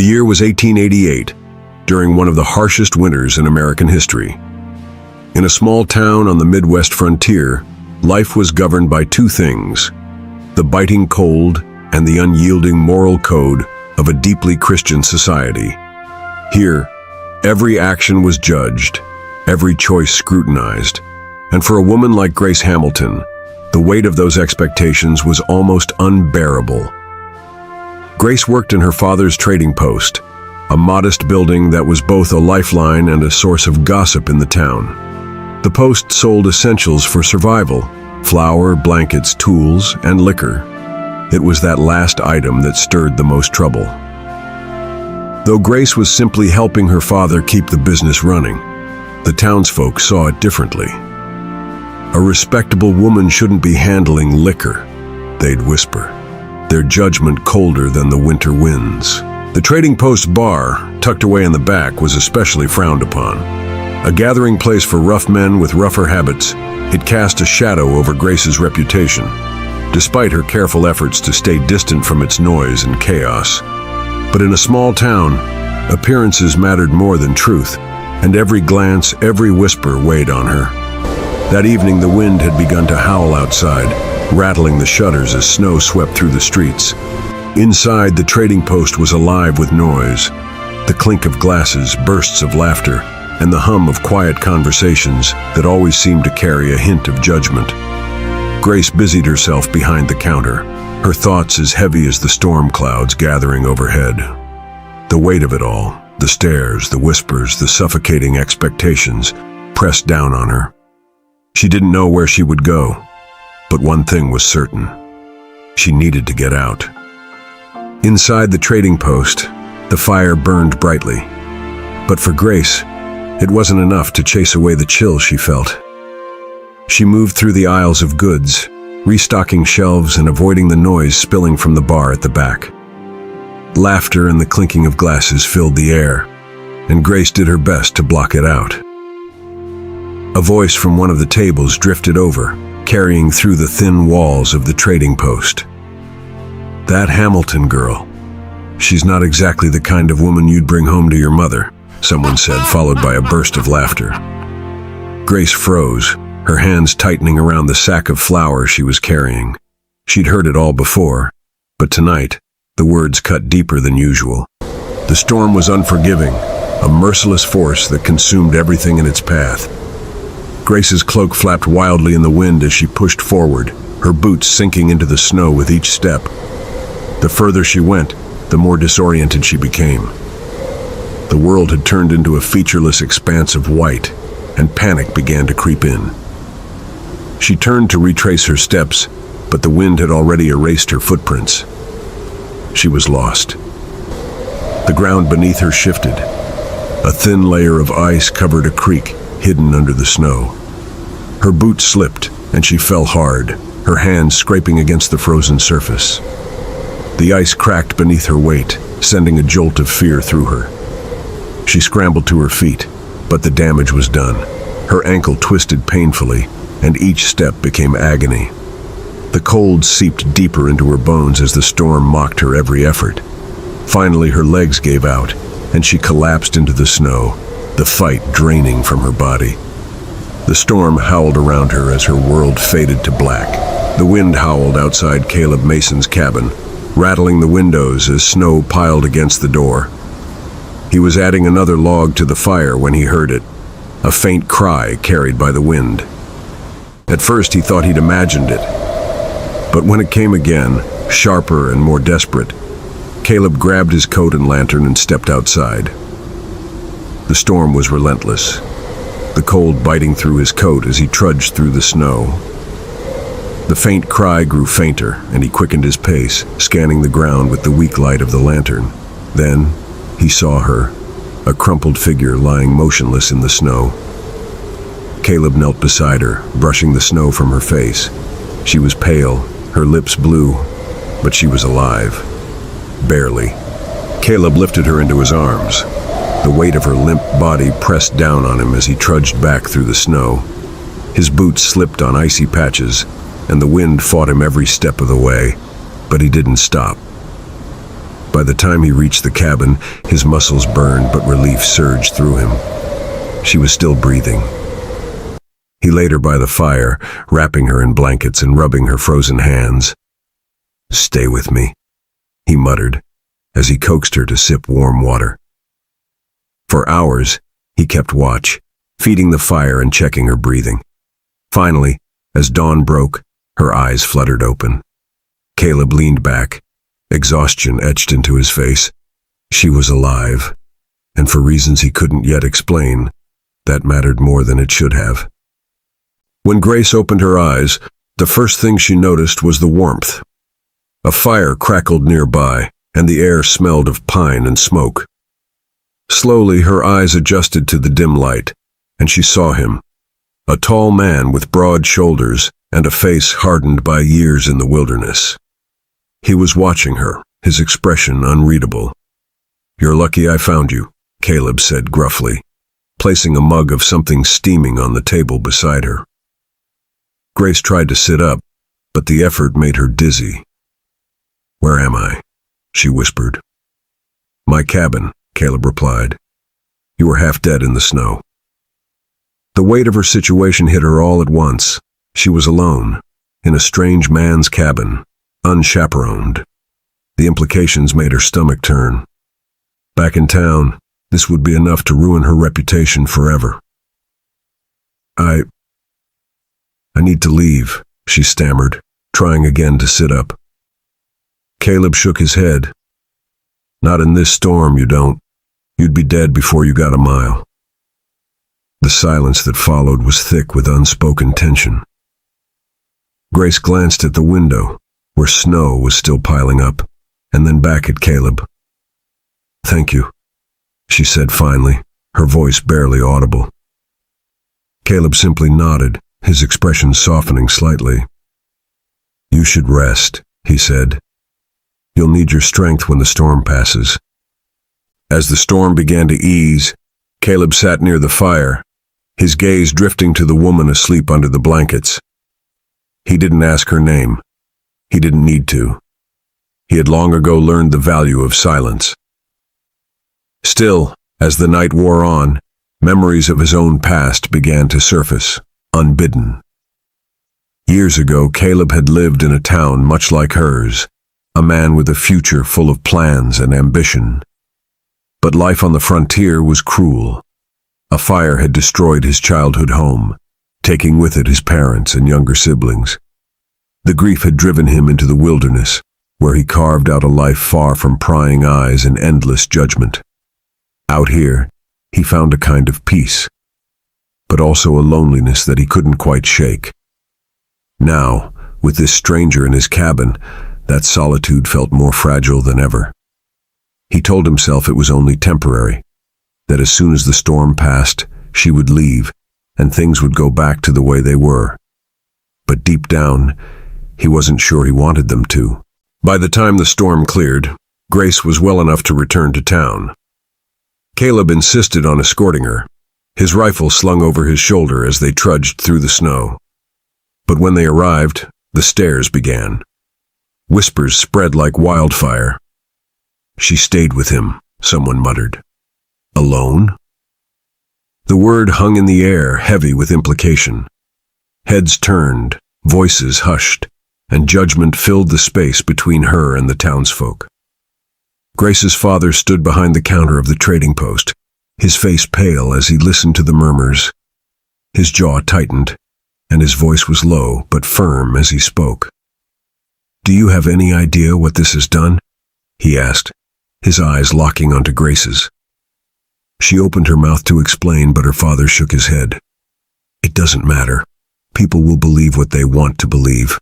The year was 1888, during one of the harshest winters in American history. In a small town on the Midwest frontier, life was governed by two things: the biting cold and the unyielding moral code of a deeply Christian society. Here, every action was judged, every choice scrutinized, and for a woman like Grace Hamilton, the weight of those expectations was almost unbearable. Grace worked in her father's trading post, a modest building that was both a lifeline and a source of gossip in the town. The post sold essentials for survival: flour, blankets, tools, and liquor. It was that last item that stirred the most trouble. Though Grace was simply helping her father keep the business running, the townsfolk saw it differently. A respectable woman shouldn't be handling liquor, they'd whisper, their judgment colder than the winter winds. The trading post bar, tucked away in the back, was especially frowned upon. A gathering place for rough men with rougher habits, it cast a shadow over Grace's reputation, despite her careful efforts to stay distant from its noise and chaos. But in a small town, appearances mattered more than truth, and every glance, every whisper weighed on her. That evening, the wind had begun to howl outside, rattling the shutters as snow swept through the streets. Inside, the trading post was alive with noise: the clink of glasses, bursts of laughter, and the hum of quiet conversations that always seemed to carry a hint of judgment. Grace busied herself behind the counter, her thoughts as heavy as the storm clouds gathering overhead. The weight of it all, the stares, the whispers, the suffocating expectations, pressed down on her. She didn't know where she would go, but one thing was certain: she needed to get out. Inside the trading post, the fire burned brightly. But for Grace, it wasn't enough to chase away the chill she felt. She moved through the aisles of goods, restocking shelves and avoiding the noise spilling from the bar at the back. Laughter and the clinking of glasses filled the air, and Grace did her best to block it out. A voice from one of the tables drifted over, carrying through the thin walls of the trading post. "That Hamilton girl. She's not exactly the kind of woman you'd bring home to your mother," someone said, followed by a burst of laughter. Grace froze, her hands tightening around the sack of flour she was carrying. She'd heard it all before, but tonight, the words cut deeper than usual. The storm was unforgiving, a merciless force that consumed everything in its path. Grace's cloak flapped wildly in the wind as she pushed forward, her boots sinking into the snow with each step. The further she went, the more disoriented she became. The world had turned into a featureless expanse of white, and panic began to creep in. She turned to retrace her steps, but the wind had already erased her footprints. She was lost. The ground beneath her shifted. A thin layer of ice covered a creek, hidden under the snow. Her boots slipped, and she fell hard, her hands scraping against the frozen surface. The ice cracked beneath her weight, sending a jolt of fear through her. She scrambled to her feet, but the damage was done. Her ankle twisted painfully, and each step became agony. The cold seeped deeper into her bones as the storm mocked her every effort. Finally, her legs gave out, and she collapsed into the snow, the fight draining from her body. The storm howled around her as her world faded to black. The wind howled outside Caleb Mason's cabin, rattling the windows as snow piled against the door. He was adding another log to the fire when he heard it, a faint cry carried by the wind. At first he thought he'd imagined it, but when it came again, sharper and more desperate, Caleb grabbed his coat and lantern and stepped outside. The storm was relentless, the cold biting through his coat as he trudged through the snow. The faint cry grew fainter, and he quickened his pace, scanning the ground with the weak light of the lantern. Then he saw her, a crumpled figure lying motionless in the snow. Caleb knelt beside her, brushing the snow from her face. She was pale, her lips blue, but she was alive. Barely. Caleb lifted her into his arms. The weight of her limp body pressed down on him as he trudged back through the snow. His boots slipped on icy patches, and the wind fought him every step of the way, but he didn't stop. By By the time he reached the cabin, his muscles burned, but relief surged through him. She was still breathing. He laid her by the fire, wrapping her in blankets and rubbing her frozen hands. "Stay with me," he muttered, as he coaxed her to sip warm water. For hours, he kept watch, feeding the fire and checking her breathing. Finally, as dawn broke, her eyes fluttered open. Caleb leaned back, exhaustion etched into his face. She was alive, and for reasons he couldn't yet explain, that mattered more than it should have. When Grace opened her eyes, the first thing she noticed was the warmth. A fire crackled nearby, and the air smelled of pine and smoke. Slowly, her eyes adjusted to the dim light, and she saw him, a tall man with broad shoulders and a face hardened by years in the wilderness. He was watching her, his expression unreadable. "You're lucky I found you," Caleb said gruffly, placing a mug of something steaming on the table beside her. Grace tried to sit up, but the effort made her dizzy. "Where am I?" she whispered. "My cabin," Caleb replied. "You were half dead in the snow." The weight of her situation hit her all at once. She was alone, in a strange man's cabin, unchaperoned. The implications made her stomach turn. Back in town, this would be enough to ruin her reputation forever. I need to leave," she stammered, trying again to sit up. Caleb shook his head. "Not in this storm, you don't. You'd be dead before you got a mile." The silence that followed was thick with unspoken tension. Grace glanced at the window, where snow was still piling up, and then back at Caleb. "Thank you," she said finally, her voice barely audible. Caleb simply nodded, his expression softening slightly. "You should rest," he said. "You'll need your strength when the storm passes." As the storm began to ease, Caleb sat near the fire, his gaze drifting to the woman asleep under the blankets. He didn't ask her name. He didn't need to. He had long ago learned the value of silence. Still, as the night wore on, memories of his own past began to surface, unbidden. Years ago, Caleb had lived in a town much like hers, a man with a future full of plans and ambition. But life on the frontier was cruel. A fire had destroyed his childhood home, taking with it his parents and younger siblings. The grief had driven him into the wilderness, where he carved out a life far from prying eyes and endless judgment. Out here, he found a kind of peace, but also a loneliness that he couldn't quite shake. Now, with this stranger in his cabin, that solitude felt more fragile than ever. He told himself it was only temporary, that as soon as the storm passed, she would leave, and things would go back to the way they were. But deep down, he wasn't sure he wanted them to. By the time the storm cleared, Grace was well enough to return to town. Caleb insisted on escorting her, his rifle slung over his shoulder as they trudged through the snow. But when they arrived, the stares began. Whispers spread like wildfire. "She stayed with him," someone muttered. "Alone?" The word hung in the air, heavy with implication. Heads turned, voices hushed, and judgment filled the space between her and the townsfolk. Grace's father stood behind the counter of the trading post, his face pale as he listened to the murmurs. His jaw tightened, and his voice was low but firm as he spoke. "Do you have any idea what this has done?" he asked, his eyes locking onto Grace's. She opened her mouth to explain, but her father shook his head. "It doesn't matter. People will believe what they want to believe."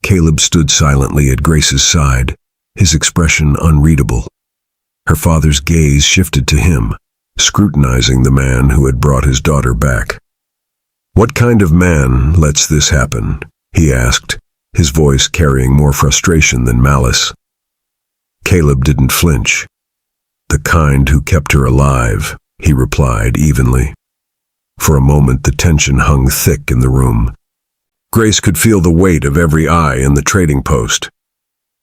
Caleb stood silently at Grace's side, his expression unreadable. Her father's gaze shifted to him, scrutinizing the man who had brought his daughter back. "What kind of man lets this happen?" he asked, his voice carrying more frustration than malice. Caleb didn't flinch. "The kind who kept her alive," he replied evenly. For a moment the tension hung thick in the room. Grace could feel the weight of every eye in the trading post.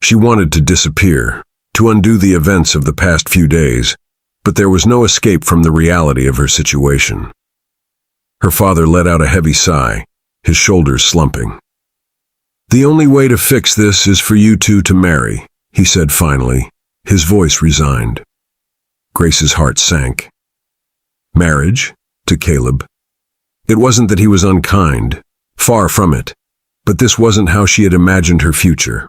She wanted to disappear, to undo the events of the past few days, but there was no escape from the reality of her situation. Her father let out a heavy sigh, his shoulders slumping. "The only way to fix this is for you two to marry," he said finally, his voice resigned. Grace's heart sank. Marriage? To Caleb. It wasn't that he was unkind, far from it, but this wasn't how she had imagined her future.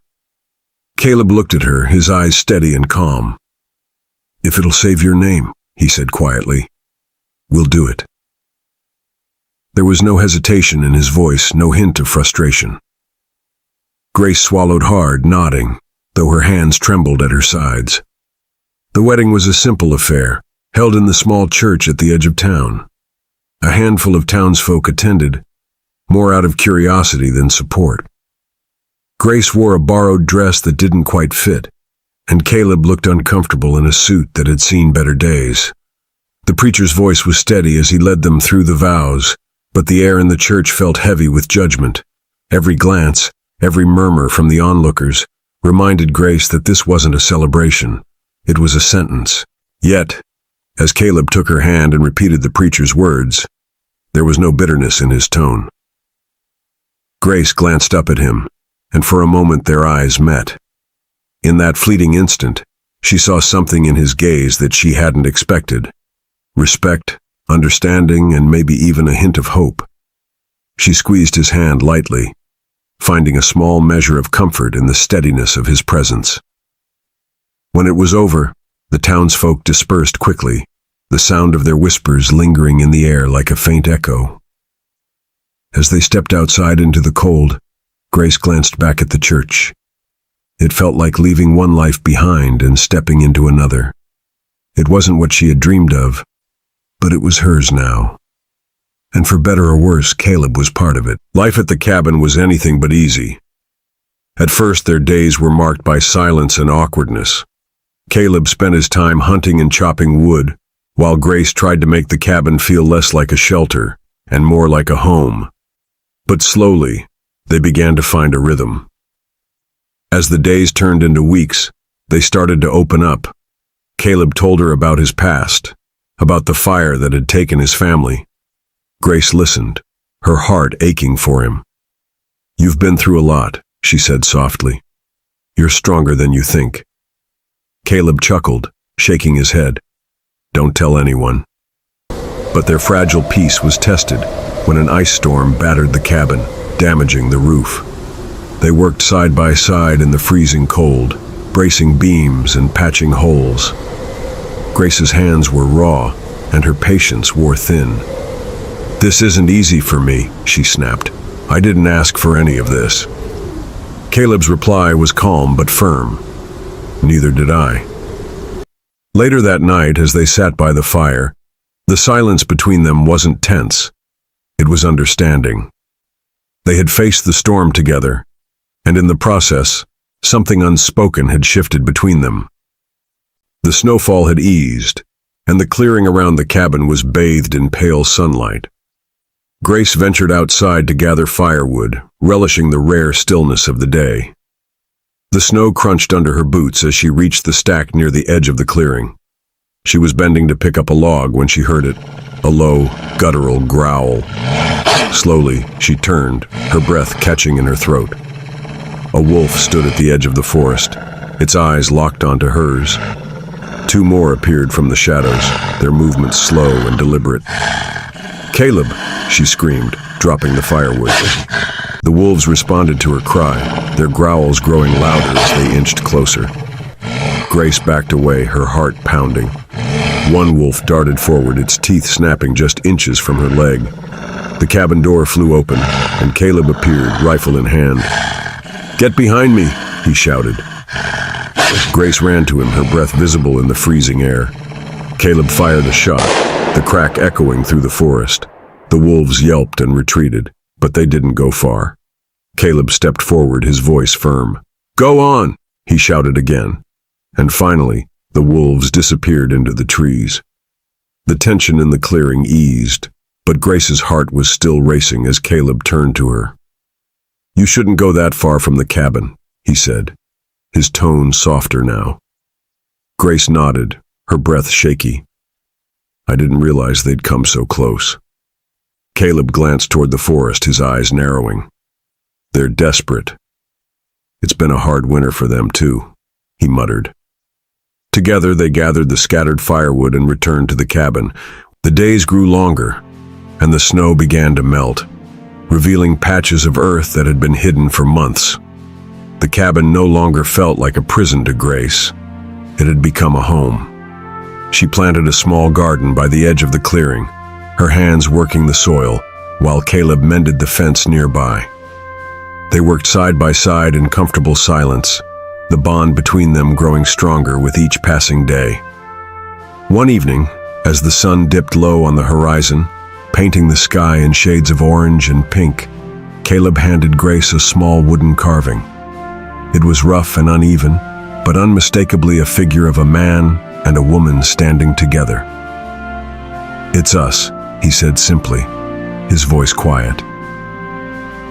Caleb looked at her, his eyes steady and calm. "If it'll save your name," he said quietly, "we'll do it." There was no hesitation in his voice, no hint of frustration. Grace swallowed hard, nodding, though her hands trembled at her sides. The wedding was a simple affair, held in the small church at the edge of town. A handful of townsfolk attended, more out of curiosity than support. Grace wore a borrowed dress that didn't quite fit, and Caleb looked uncomfortable in a suit that had seen better days. The preacher's voice was steady as he led them through the vows, but the air in the church felt heavy with judgment. Every glance, every murmur from the onlookers, reminded Grace that this wasn't a celebration. It was a sentence. Yet, as Caleb took her hand and repeated the preacher's words, there was no bitterness in his tone. Grace glanced up at him, and for a moment their eyes met. In that fleeting instant, she saw something in his gaze that she hadn't expected. Respect, understanding, and maybe even a hint of hope. She squeezed his hand lightly, finding a small measure of comfort in the steadiness of his presence. When it was over, the townsfolk dispersed quickly, the sound of their whispers lingering in the air like a faint echo. As they stepped outside into the cold, Grace glanced back at the church. It felt like leaving one life behind and stepping into another. It wasn't what she had dreamed of, but it was hers now. And for better or worse, Caleb was part of it. Life at the cabin was anything but easy. At first, their days were marked by silence and awkwardness. Caleb spent his time hunting and chopping wood, while Grace tried to make the cabin feel less like a shelter and more like a home. But slowly, they began to find a rhythm. As the days turned into weeks, they started to open up. Caleb told her about his past, about the fire that had taken his family. Grace listened, her heart aching for him. "You've been through a lot," she said softly. "You're stronger than you think." Caleb chuckled, shaking his head. "Don't tell anyone." But their fragile peace was tested when an ice storm battered the cabin, damaging the roof. They worked side by side in the freezing cold, bracing beams and patching holes. Grace's hands were raw, and her patience wore thin. "This isn't easy for me," she snapped. "I didn't ask for any of this." Caleb's reply was calm but firm. "Neither did I." Later that night, as they sat by the fire, the silence between them wasn't tense. It was understanding. They had faced the storm together, and in the process, something unspoken had shifted between them. The snowfall had eased, and the clearing around the cabin was bathed in pale sunlight. Grace ventured outside to gather firewood, relishing the rare stillness of the day. The snow crunched under her boots as she reached the stack near the edge of the clearing. She was bending to pick up a log when she heard it, a low, guttural growl. Slowly, she turned, her breath catching in her throat. A wolf stood at the edge of the forest, its eyes locked onto hers. Two more appeared from the shadows, their movements slow and deliberate. "Caleb!" she screamed, dropping the firewood. The wolves responded to her cry, their growls growing louder as they inched closer. Grace backed away, her heart pounding. One wolf darted forward, its teeth snapping just inches from her leg. The cabin door flew open, and Caleb appeared, rifle in hand. "Get behind me!" he shouted. Grace ran to him, her breath visible in the freezing air. Caleb fired a shot, the crack echoing through the forest. The wolves yelped and retreated, but they didn't go far. Caleb stepped forward, his voice firm. "Go on!" he shouted again. And finally, the wolves disappeared into the trees. The tension in the clearing eased, but Grace's heart was still racing as Caleb turned to her. "You shouldn't go that far from the cabin," he said, his tone softer now. Grace nodded, her breath shaky. I didn't realize they'd come so close. Caleb glanced toward the forest, his eyes narrowing. They're desperate. It's been a hard winter for them, too, he muttered. Together, they gathered the scattered firewood and returned to the cabin. The days grew longer, and the snow began to melt, revealing patches of earth that had been hidden for months. The cabin no longer felt like a prison to Grace. It had become a home. She planted a small garden by the edge of the clearing, her hands working the soil, while Caleb mended the fence nearby. They worked side by side in comfortable silence, the bond between them growing stronger with each passing day. One evening, as the sun dipped low on the horizon, painting the sky in shades of orange and pink, Caleb handed Grace a small wooden carving. It was rough and uneven, but unmistakably a figure of a man and a woman standing together. "It's us," he said simply, his voice quiet.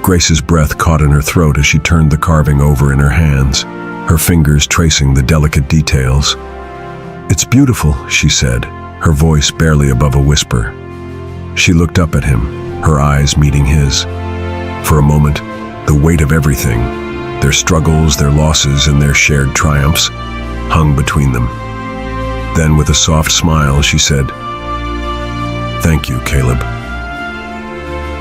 Grace's breath caught in her throat as she turned the carving over in her hands, her fingers tracing the delicate details. "It's beautiful," she said, her voice barely above a whisper. She looked up at him, her eyes meeting his. For a moment, the weight of everything, their struggles, their losses, and their shared triumphs, hung between them. Then, with a soft smile, she said, "Thank you, Caleb."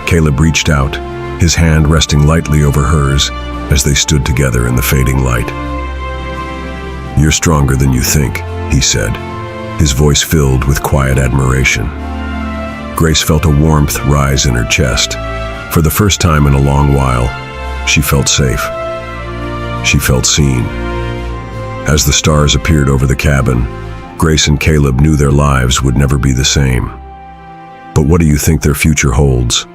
Caleb reached out, his hand resting lightly over hers as they stood together in the fading light. "You're stronger than you think," he said, his voice filled with quiet admiration. Grace felt a warmth rise in her chest. For the first time in a long while, she felt safe. She felt seen. As the stars appeared over the cabin, Grace and Caleb knew their lives would never be the same. But what do you think their future holds?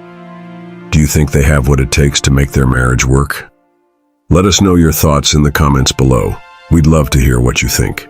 Do you think they have what it takes to make their marriage work? Let us know your thoughts in the comments below. We'd love to hear what you think.